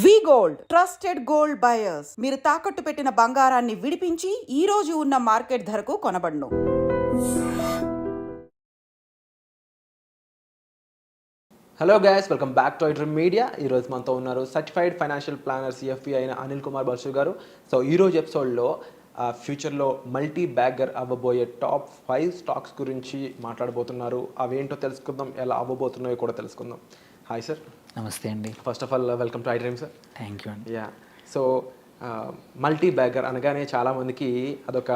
వి gold trusted gold buyers. మీరు తాకట్టు పెట్టిన బంగారాన్ని విడిపించి ఈ రోజు ఉన్న మార్కెట్ ధరకు కొనబడును. Hello guys, welcome back to iDream Media. ఈరోజు మనతో ఉన్నారు సర్టిఫైడ్ ఫైనాన్షియల్ ప్లానర్ సిఎఫ్ఈ అయిన అనిల్ కుమార్ బల్సు గారు. సో ఈరోజు ఎపిసోడ్లో ఫ్యూచర్లో మల్టీ బ్యాగర్ అవ్వబోయే టాప్ 5 స్టాక్స్ గురించి మాట్లాడబోతున్నారు. అవేంటో తెలుసుకుందాం, ఎలా అవ్వబోతున్నాయో కూడా తెలుసుకుందాం. Hi sir. నమస్తే అండి. First of all welcome to iDream sir. Thank you అండి. యా, సో మల్టీ బ్యాగర్ అనగానే చాలామందికి అదొక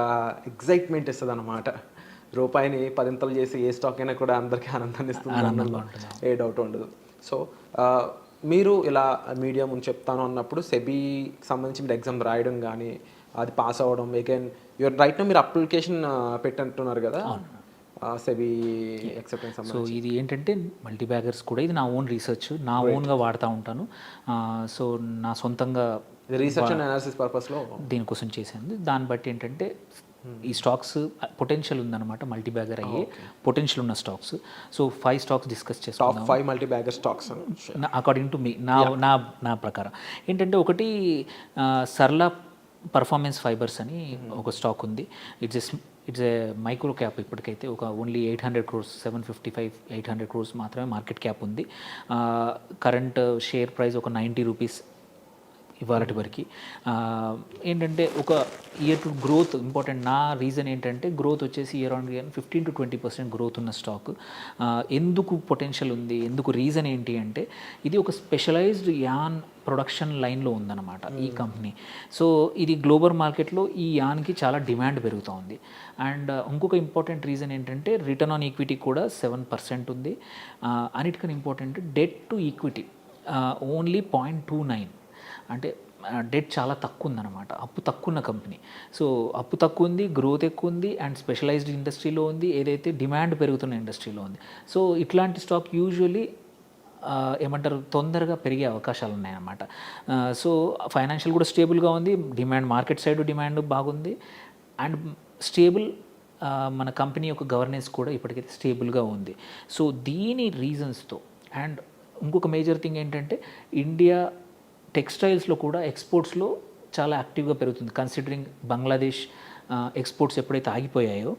ఎగ్జైట్మెంట్ ఇస్తుంది అన్నమాట. రూపాయిని పదింతలు చేసి ఏ స్టాక్ అయినా కూడా అందరికీ ఆనందాన్ని ఇస్తుంది, ఏ డౌట్ ఉండదు. సో మీరు ఇలా మీడియా ముందు చెప్తాను అన్నప్పుడు సెబీకి సంబంధించి మీరు ఎగ్జామ్ రాయడం కానీ అది పాస్ అవ్వడం, అగైన్ యువర్ రైట్ నో మీరు అప్లికేషన్ పెట్టంటున్నారు కదా సెబీ ఎక్సెప్టెన్స్. సో ఇది ఏంటంటే మల్టీ బ్యాగర్స్ కూడా ఇది నా ఓన్ రీసెర్చ్, నా ఓన్గా వాడుతూ ఉంటాను. సో నా సొంతంగా రీసెర్చ్ అండ్ అనాలిసిస్ పర్పస్లో దీనికోసం చేశాను. దాన్ని బట్టి ఏంటంటే ఈ స్టాక్స్ పొటెన్షియల్ ఉందన్నమాట, మల్టీ బ్యాగర్ అయ్యే పొటెన్షియల్ ఉన్న స్టాక్స్. సో 5 స్టాక్స్ డిస్కస్ చేస్తాం. 5 multibagger stocks according to me, నా ప్రకారం ఏంటంటే ఒకటి సర్లా పర్ఫార్మెన్స్ ఫైబర్స్ అని ఒక స్టాక్ ఉంది. It's a micro cap. ఇప్పటికైతే ఒక ఓన్లీ 800 crores, 755, 800 crores మాత్రమే మార్కెట్ క్యాప్ ఉంది. కరెంట్ షేర్ ప్రైస్ ఒక 90 రూపీస్ ఇవాళటి వరకు. ఏంటంటే ఒక ఇయర్ టు గ్రోత్ ఇంపార్టెంట్. నా రీజన్ ఏంటంటే గ్రోత్ వచ్చేసి year on year 15 to 20% growth ఉన్న స్టాక్. ఎందుకు పొటెన్షియల్ ఉంది, ఎందుకు రీజన్ ఏంటి అంటే ఇది ఒక స్పెషలైజ్డ్ యాన్ ప్రొడక్షన్ లైన్లో ఉందన్నమాట ఈ కంపెనీ. సో ఇది గ్లోబల్ మార్కెట్లో ఈ యాన్కి చాలా డిమాండ్ పెరుగుతూ ఉంది. అండ్ ఇంకొక ఇంపార్టెంట్ రీజన్ ఏంటంటే రిటర్న్ ఆన్ ఈక్విటీ కూడా 7% ఉంది. అన్నిటికన్నా important debt to equity only 0.29. అంటే డెట్ చాలా తక్కువ ఉందన్నమాట. అప్పు తక్కువ ఉన్న కంపెనీ. సో అప్పు తక్కువ ఉంది, గ్రోత్ ఎక్కువ ఉంది, అండ్ స్పెషలైజ్డ్ ఇండస్ట్రీలో ఉంది, ఏదైతే డిమాండ్ పెరుగుతున్న ఇండస్ట్రీలో ఉంది. సో ఇట్లాంటి స్టాక్ యూజువల్లీ ఏమంటారు తొందరగా పెరిగే అవకాశాలు ఉన్నాయన్నమాట. సో ఫైనాన్షియల్ కూడా స్టేబుల్గా ఉంది, డిమాండ్ మార్కెట్ సైడ్ డిమాండ్ బాగుంది, అండ్ స్టేబుల్ మన కంపెనీ యొక్క గవర్నెన్స్ కూడా ఇప్పటికైతే స్టేబుల్గా ఉంది. సో దీని రీజన్స్తో అండ్ ఇంకొక మేజర్ థింగ్ ఏంటంటే ఇండియా టెక్స్టైల్స్లో కూడా ఎక్స్పోర్ట్స్లో చాలా యాక్టివ్గా పెరుగుతుంది. కన్సిడరింగ్ బంగ్లాదేశ్ ఎక్స్పోర్ట్స్ ఎప్పుడైతే ఆగిపోయాయో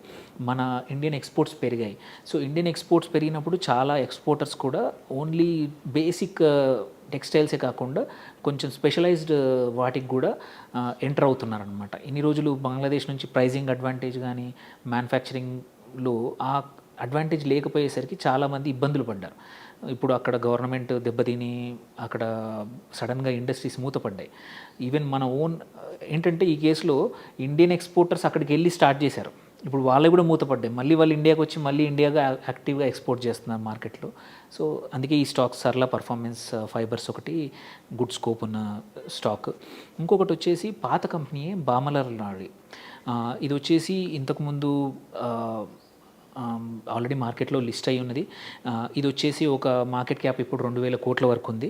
మన ఇండియన్ ఎక్స్పోర్ట్స్ పెరిగాయి. సో ఇండియన్ ఎక్స్పోర్ట్స్ పెరిగినప్పుడు చాలా ఎక్స్పోర్టర్స్ కూడా ఓన్లీ బేసిక్ టెక్స్టైల్సే కాకుండా కొంచెం స్పెషలైజ్డ్ వాటికి కూడా ఎంటర్ అవుతున్నారనమాట. ఇన్ని రోజులు బంగ్లాదేశ్ నుంచి ప్రైజింగ్ అడ్వాంటేజ్ కానీ మ్యానుఫ్యాక్చరింగ్లో ఆ అడ్వాంటేజ్ లేకపోయేసరికి చాలామంది ఇబ్బందులు పడ్డారు. ఇప్పుడు అక్కడ గవర్నమెంట్ దెబ్బతిని అక్కడ సడన్గా ఇండస్ట్రీస్ మూతపడ్డాయి. ఈవెన్ మన ఓన్ ఏంటంటే ఈ కేసులో ఇండియన్ ఎక్స్పోర్టర్స్ అక్కడికి వెళ్ళి స్టార్ట్ చేశారు. ఇప్పుడు వాళ్ళే కూడా మూతపడ్డాయి. మళ్ళీ వాళ్ళు ఇండియాకి వచ్చి మళ్ళీ ఇండియాగా యాక్టివ్గా ఎక్స్పోర్ట్ చేస్తున్నారు మార్కెట్లో. సో అందుకే ఈ స్టాక్ సర్లా పర్ఫార్మెన్స్ ఫైబర్స్ ఒకటి గుడ్ స్కోప్ ఉన్న స్టాక్. ఇంకొకటి వచ్చేసి పాత కంపెనీయే బామలర్ లారీ. ఇది వచ్చేసి ఇంతకుముందు ఆల్రెడీ మార్కెట్లో లిస్ట్ అయి ఉన్నది. ఇది వచ్చేసి ఒక మార్కెట్ క్యాప్ ఇప్పుడు 2000 కోట్ల వరకు ఉంది.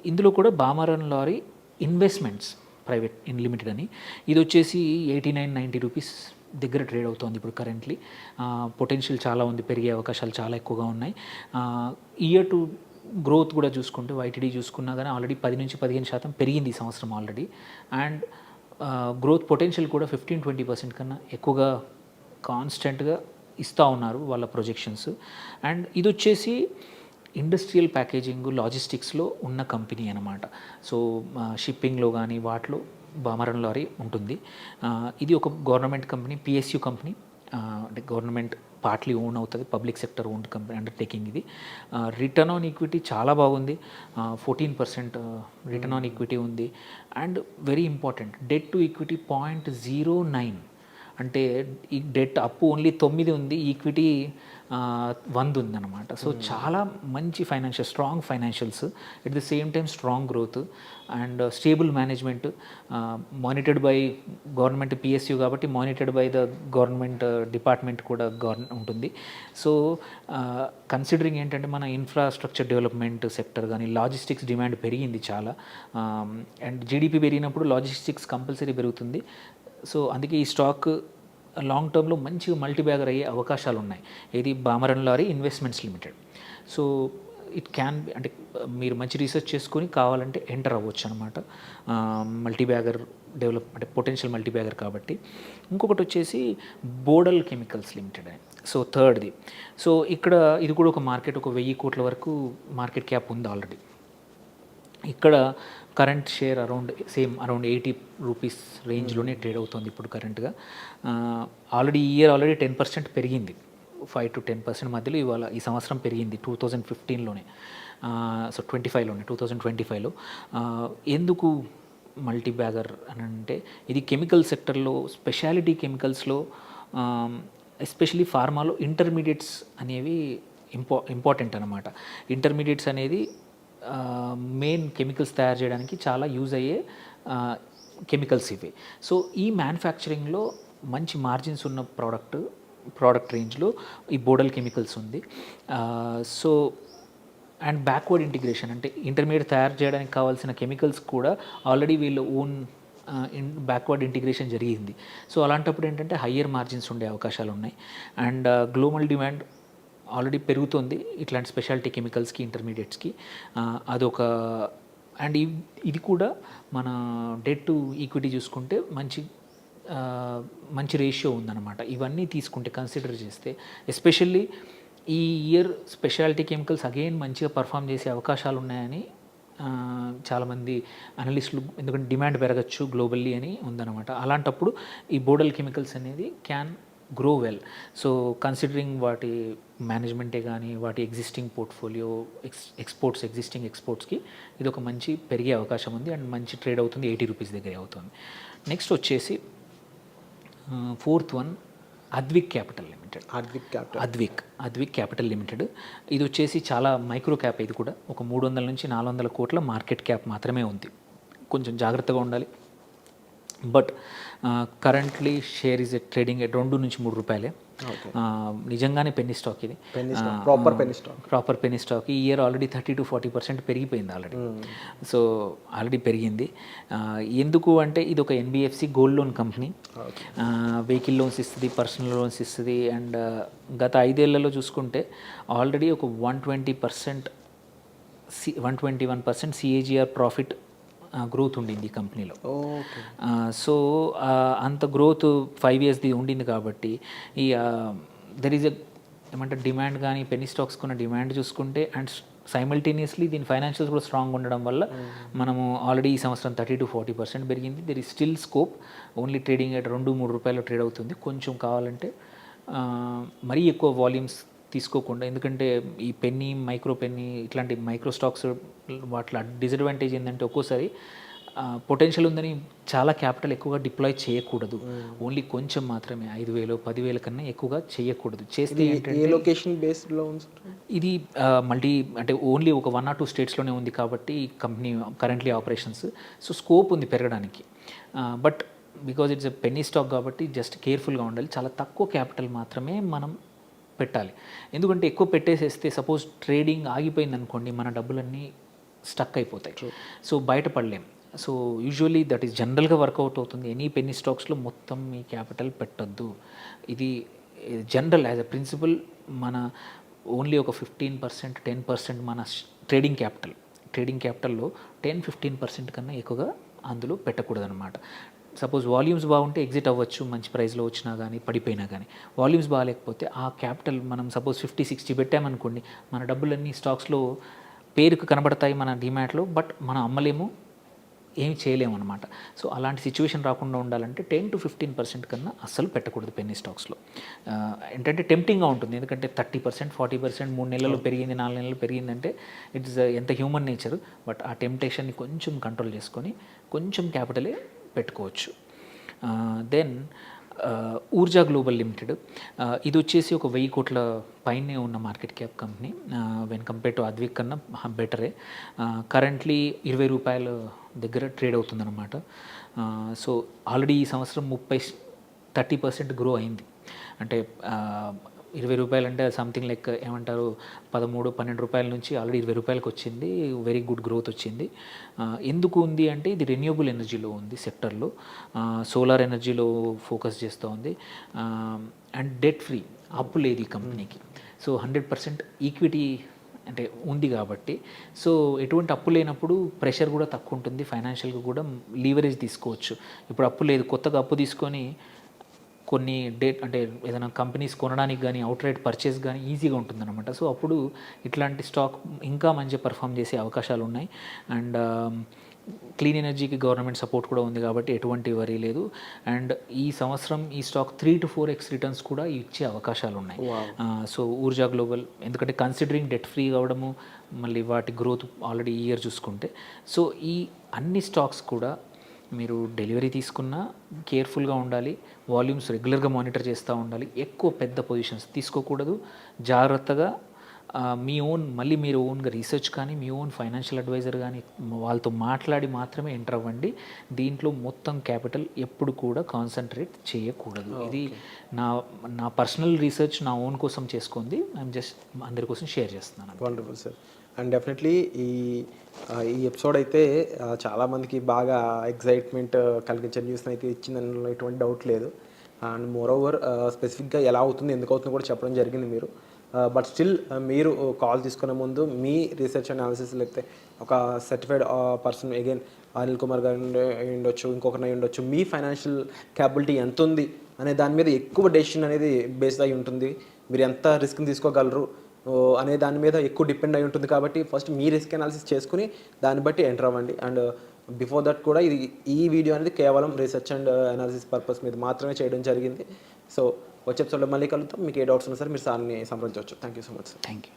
ఇందులో కూడా బామరన్ లారీ ఇన్వెస్ట్మెంట్స్ ప్రైవేట్ లిమిటెడ్ అని ఇది వచ్చేసి 89-90 రూపీస్ దగ్గర ట్రేడ్ అవుతోంది ఇప్పుడు కరెంట్లీ. పొటెన్షియల్ చాలా ఉంది, పెరిగే అవకాశాలు చాలా ఎక్కువగా ఉన్నాయి. ఇయర్ టు గ్రోత్ కూడా చూసుకుంటే వైటీడీ చూసుకున్నా కానీ ఆల్రెడీ 10-15% పెరిగింది ఈ సంవత్సరం ఆల్రెడీ. అండ్ గ్రోత్ పొటెన్షియల్ కూడా 15-20% కన్నా ఎక్కువగా కాన్స్టెంట్గా ఇస్తూ ఉన్నారు వాళ్ళ ప్రొజెక్షన్స్. అండ్ ఇది వచ్చేసి ఇండస్ట్రియల్ ప్యాకేజింగ్ లాజిస్టిక్స్లో ఉన్న కంపెనీ అనమాట. సో షిప్పింగ్లో కానీ వాటిలో బామరన్ లారీ ఉంటుంది. ఇది ఒక గవర్నమెంట్ కంపెనీ, పిఎస్యు కంపెనీ. అంటే గవర్నమెంట్ పార్ట్లీ ఓన్ అవుతుంది, public sector own company undertaking ఇది. రిటర్న్ ఆన్ ఈక్విటీ చాలా బాగుంది, 14% రిటర్న్ ఆన్ ఈక్విటీ ఉంది. And very important debt to equity 0.09. అంటే ఈ డెట్ అప్పు ఓన్లీ 9 ఉంది, ఈక్విటీ 100 ఉందన్నమాట. సో చాలా మంచి financial, strong financials, at the same time strong growth and stable management. Monitored by government PSU కాబట్టి monitored by the government department కూడా ఉంటుంది. సో కన్సిడరింగ్ ఏంటంటే మన ఇన్ఫ్రాస్ట్రక్చర్ డెవలప్మెంట్ సెక్టర్ కానీ లాజిస్టిక్స్ డిమాండ్ పెరిగింది చాలా. అండ్ జీడిపి పెరిగినప్పుడు లాజిస్టిక్స్ కంపల్సరీ పెరుగుతుంది. సో అందుకే ఈ స్టాక్ లాంగ్ టర్మ్లో మంచిగా మల్టీ బ్యాగర్ అయ్యే అవకాశాలు ఉన్నాయి. ఇది Balmer Lawrie Investments Limited. So it can be అంటే మీరు మంచి రీసెర్చ్ చేసుకొని కావాలంటే ఎంటర్ అవ్వచ్చు అనమాట. మల్టీ బ్యాగర్ డెవలప్ అంటే పొటెన్షియల్ మల్టీ బ్యాగర్ కాబట్టి. ఇంకొకటి వచ్చేసి బోడల్ కెమికల్స్ లిమిటెడ్ అని. సో థర్డ్ది. సో ఇక్కడ ఇది కూడా ఒక మార్కెట్, ఒక 1000 కోట్ల వరకు మార్కెట్ క్యాప్ ఉంది ఆల్రెడీ. ఇక్కడ కరెంట్ షేర్ అరౌండ్ 80 రూపీస్ రేంజ్లోనే ట్రేడ్ అవుతుంది ఇప్పుడు కరెంట్గా. ఆల్రెడీ ఈ ఇయర్ 10% పెరిగింది, 5 to 10% మధ్యలో ఇవాళ ఈ సంవత్సరం పెరిగింది 2015లోనే. సో 2025లో. ఎందుకు మల్టీ బ్యాగర్ అని అంటే ఇది కెమికల్ సెక్టర్లో, స్పెషాలిటీ కెమికల్స్లో, ఎస్పెషలీ ఫార్మాలో ఇంటర్మీడియట్స్ అనేవి ఇంపార్టెంట్ అనమాట. ఇంటర్మీడియట్స్ అనేది మెయిన్ కెమికల్స్ తయారు చేయడానికి చాలా యూజ్ అయ్యే కెమికల్స్ ఇవి. సో ఈ మ్యానుఫ్యాక్చరింగ్లో మంచి మార్జిన్స్ ఉన్న ప్రోడక్ట్ రేంజ్లో ఈ బోడల్ కెమికల్స్ ఉంది. సో అండ్ బ్యాక్వర్డ్ ఇంటిగ్రేషన్ అంటే ఇంటర్మీడియట్ తయారు చేయడానికి కావాల్సిన కెమికల్స్ కూడా ఆల్రెడీ వీళ్ళు ఓన్ బ్యాక్వర్డ్ ఇంటిగ్రేషన్ జరిగింది. సో అలాంటప్పుడు ఏంటంటే హయ్యర్ మార్జిన్స్ ఉండే అవకాశాలు ఉన్నాయి. అండ్ గ్లోబల్ డిమాండ్ ఆల్రెడీ పెరుగుతుంది ఇట్లాంటి స్పెషాలిటీ కెమికల్స్కి, ఇంటర్మీడియట్స్కి. అదొక అండ్ ఇది కూడా మన డెట్ టు ఈక్విటీ చూసుకుంటే మంచి రేషియో ఉందన్నమాట. ఇవన్నీ తీసుకుంటే కన్సిడర్ చేస్తే ఎస్పెషల్లీ ఈ ఇయర్ స్పెషాలిటీ కెమికల్స్ అగైన్ మంచిగా పర్ఫామ్ చేసే అవకాశాలు ఉన్నాయని చాలామంది అనలిస్టులు, ఎందుకంటే డిమాండ్ పెరగచ్చు గ్లోబల్లీ అని ఉందన్నమాట. అలాంటప్పుడు ఈ బోడల్ కెమికల్స్ అనేది can grow well. So considering వాటి మేనేజ్మెంటే కానీ వాటి ఎగ్జిస్టింగ్ పోర్ట్ఫోలియో, ఎగ్జిస్టింగ్ ఎక్స్పోర్ట్స్కి ఇది ఒక మంచి పెరిగే అవకాశం ఉంది అండ్ మంచి ట్రేడ్ అవుతుంది, 80 రూపీస్ దగ్గర అవుతుంది. నెక్స్ట్ వచ్చేసి fourth one Advik capital limited. Advik capital limited ఇది వచ్చేసి చాలా మైక్రో క్యాప్. ఇది కూడా ఒక 300 నుంచి 400 కోట్ల మార్కెట్ క్యాప్ మాత్రమే ఉంది. కొంచెం జాగ్రత్తగా ఉండాలి. But currently share is trading at 2 నుంచి 3 రూపాయలే. నిజంగానే పెన్నీ స్టాక్ ఇది, ప్రాపర్ పెన్నీ స్టాక్. ఈ ఇయర్ ఆల్రెడీ 30 to 40% పెరిగిపోయింది ఆల్రెడీ. సో ఆల్రెడీ పెరిగింది. ఎందుకు అంటే ఇది ఒక NBFC gold loan company. Vehicle loans ఇస్తుంది, పర్సనల్ లోన్స్ ఇస్తుంది. అండ్ గత 5 ఏళ్లలో చూసుకుంటే ఆల్రెడీ ఒక 121% సిఏజిఆర్ ప్రాఫిట్ గ్రోత్ ఉండింది ఈ కంపెనీలో. సో అంత గ్రోత్ 5 yearsది ఉండింది కాబట్టి ఈ దెర్ ఈజ్ ఏమంటే డిమాండ్ కానీ పెన్నీ స్టాక్స్ కొన్న డిమాండ్ చూసుకుంటే అండ్ సైమల్టేనియస్లీ దీని ఫైనాన్షియల్స్ కూడా స్ట్రాంగ్ ఉండడం వల్ల మనము ఆల్రెడీ ఈ సంవత్సరం 30 to 40% పెరిగింది. There is still scope. Only trading at 2-3 రూపాయలు ట్రేడ్ అవుతుంది. కొంచెం కావాలంటే మరీ ఎక్కువ వాల్యూమ్స్ తీసుకోకుండా, ఎందుకంటే ఈ పెన్నీ, మైక్రో పెన్నీ ఇట్లాంటి మైక్రో స్టాక్స్ వాటిలో డిసడ్వాంటేజ్ ఏంటంటే ఒక్కోసారి పొటెన్షియల్ ఉందని చాలా క్యాపిటల్ ఎక్కువగా డిప్లాయ్ చేయకూడదు. ఓన్లీ కొంచెం మాత్రమే, 5,000, 10,000 కన్నా ఎక్కువగా చేయకూడదు. చేస్తే ఏంటంటే లొకేషన్ బేస్డ్ లోన్స్ ఇది మల్టీ అంటే ఓన్లీ ఒక 1 or 2 స్టేట్స్లోనే ఉంది కాబట్టి company currently operations. So scope ఉంది పెరగడానికి. But because it's a penny stock కాబట్టి జస్ట్ కేర్ఫుల్గా ఉండాలి. చాలా తక్కువ క్యాపిటల్ మాత్రమే మనం పెట్టాలి. ఎందుకంటే ఎక్కువ పెట్టేసేస్తే సపోజ్ ట్రేడింగ్ ఆగిపోయింది అనుకోండి, మన డబ్బులన్నీ స్టక్ అయిపోతాయి. సో బయటపడలేం. సో యూజువల్లీ దట్ ఈస్ జనరల్గా వర్కౌట్ అవుతుంది. ఎనీ పెన్నీ స్టాక్స్లో మొత్తం మీ క్యాపిటల్ పెట్టద్దు. ఇది జనరల్ యాజ్ అ ప్రిన్సిపల్. మన ఓన్లీ ఒక 15%, 10% మన ట్రేడింగ్ క్యాపిటల్లో 10-15% కన్నా ఎక్కువగా అందులో పెట్టకూడదు అనమాట. సపోజ్ వాల్యూమ్స్ బాగుంటే ఎగ్జిట్ అవ్వచ్చు, మంచి ప్రైస్లో వచ్చినా కానీ పడిపోయినా కానీ. వాల్యూమ్స్ బాగాలేకపోతే ఆ క్యాపిటల్ మనం సపోజ్ 50-60 పెట్టామనుకోండి, మన డబ్బులన్నీ స్టాక్స్లో పేరుకు కనబడతాయి మన డిమాట్లో, బట్ మనం అమ్మలేము, ఏమి చేయలేము అనమాట. సో అలాంటి సిచ్యువేషన్ రాకుండా ఉండాలంటే 10-15% కన్నా అస్సలు పెట్టకూడదు పెన్నీ స్టాక్స్లో. ఏంటంటే టెంప్టింగ్గా ఉంటుంది, ఎందుకంటే 30%, 40% 3 నెలలు పెరిగింది, 4 నెలలు పెరిగిందంటే ఇట్స్ ఎంత హ్యూమన్ నేచర్. బట్ ఆ టెంప్టేషన్ని కొంచెం కంట్రోల్ చేసుకొని కొంచెం క్యాపిటలే పెట్టుకోవచ్చు. Then Urja global limited. ఇది వచ్చేసి ఒక 1000 కోట్ల పైనే ఉన్న market cap company. When compare to Advik కన్నా బెటరే. కరెంట్లీ 20 రూపాయల దగ్గర ట్రేడ్ అవుతుందన్నమాట. సో ఆల్రెడీ ఈ సంవత్సరం 30% గ్రో అయింది. అంటే 20 రూపాయలు అంటే సంథింగ్ లైక్ ఏమంటారు 13-12 రూపాయల నుంచి ఆల్రెడీ 20 రూపాయలకు వచ్చింది. వెరీ గుడ్ గ్రోత్ వచ్చింది. ఎందుకు ఉంది అంటే ఇది రెన్యూబుల్ ఎనర్జీలో ఉంది సెక్టర్లో, సోలార్ ఎనర్జీలో ఫోకస్ చేస్తూ ఉంది. అండ్ డెట్ ఫ్రీ, అప్పు లేదు ఈ కంపెనీకి. సో 100% ఈక్విటీ అంటే ఉంది కాబట్టి సో ఎటువంటి అప్పు లేనప్పుడు ప్రెషర్ కూడా తక్కువ ఉంటుంది, ఫైనాన్షియల్గా కూడా లీవరేజ్ తీసుకోవచ్చు. ఇప్పుడు అప్పు లేదు, కొత్తగా అప్పు తీసుకొని కొన్ని అంటే ఏదైనా కంపెనీస్ కొనడానికి కానీ అవుట్రైట్ పర్చేస్ కానీ ఈజీగా ఉంటుందన్నమాట. సో అప్పుడు ఇట్లాంటి స్టాక్ ఇంకా మంచి పర్ఫామ్ చేసే అవకాశాలు ఉన్నాయి. అండ్ క్లీన్ ఎనర్జీకి గవర్నమెంట్ సపోర్ట్ కూడా ఉంది కాబట్టి ఎటువంటి వరీ లేదు. అండ్ ఈ సంవత్సరం ఈ స్టాక్ 3 to 4x రిటర్న్స్ కూడా ఇచ్చే అవకాశాలు ఉన్నాయి. సో ఊర్జా గ్లోబల్ ఎందుకంటే కన్సిడరింగ్ డెట్ ఫ్రీ కావడము, మళ్ళీ వాటి గ్రోత్ ఆల్రెడీ ఈ ఇయర్ చూసుకుంటే, సో ఈ అన్ని స్టాక్స్ కూడా మీరు డెలివరీ తీసుకున్నా కేర్ఫుల్గా ఉండాలి, వాల్యూమ్స్ రెగ్యులర్గా మానిటర్ చేస్తూ ఉండాలి, ఎక్కువ పెద్ద పొజిషన్స్ తీసుకోకూడదు, జాగ్రత్తగా మీ మళ్ళీ మీరు ఓన్గా రీసెర్చ్ కానీ మీ ఓన్ ఫైనాన్షియల్ అడ్వైజర్ కానీ వాళ్ళతో మాట్లాడి మాత్రమే ఎంటర్ అవ్వండి. దీంట్లో మొత్తం క్యాపిటల్ ఎప్పుడు కూడా కాన్సన్ట్రేట్ చేయకూడదు. ఇది నా పర్సనల్ రీసెర్చ్ నా ఓన్ కోసం చేసుకుంది, ఐఎమ్ జస్ట్ అందరి కోసం షేర్ చేస్తున్నాను. Wonderful sir. అండ్ డెఫినెట్లీ ఈ ఎపిసోడ్ అయితే చాలామందికి బాగా ఎగ్జైట్మెంట్ కలిగించే న్యూస్ని అయితే ఇచ్చిందని ఎటువంటి డౌట్ లేదు. అండ్ మోర్ ఓవర్ స్పెసిఫిక్గా ఎలా అవుతుంది, ఎందుకు అవుతుందో కూడా చెప్పడం జరిగింది మీరు. బట్ స్టిల్ మీరు కాల్ తీసుకునే ముందు మీ రీసెర్చ్ అనాలిసిస్ లేకపోతే ఒక certified person again Anil Kumar గారు ఉండొచ్చు, ఇంకొకరిని ఉండొచ్చు, మీ ఫైనాన్షియల్ క్యాపబిలిటీ ఎంత ఉంది అనే దాని మీద ఎక్కువ డెసిషన్ అనేది బేస్డ్ అయి ఉంటుంది. మీరు ఎంత రిస్క్ని తీసుకోగలరు అనే దాని మీద ఎక్కువ డిపెండ్ అయి ఉంటుంది. కాబట్టి ఫస్ట్ మీ రిస్క్ అనాలిసిస్ చేసుకుని దాన్ని బట్టి ఎంటర్ అవ్వండి. అండ్ బిఫోర్ దట్ కూడా ఈ వీడియో అనేది కేవలం రీసెర్చ్ అండ్ అనాలిసిస్ పర్పస్ మీద మాత్రమే చేయడం జరిగింది. సో వచ్చే ఎపిసోడ్లో మళ్ళీ కలుద్దాం. మీకు ఏ డౌట్స్ ఉన్నా సరే మీరు సార్ని సంప్రదించవచ్చు. Thank you so much sir. Thank you.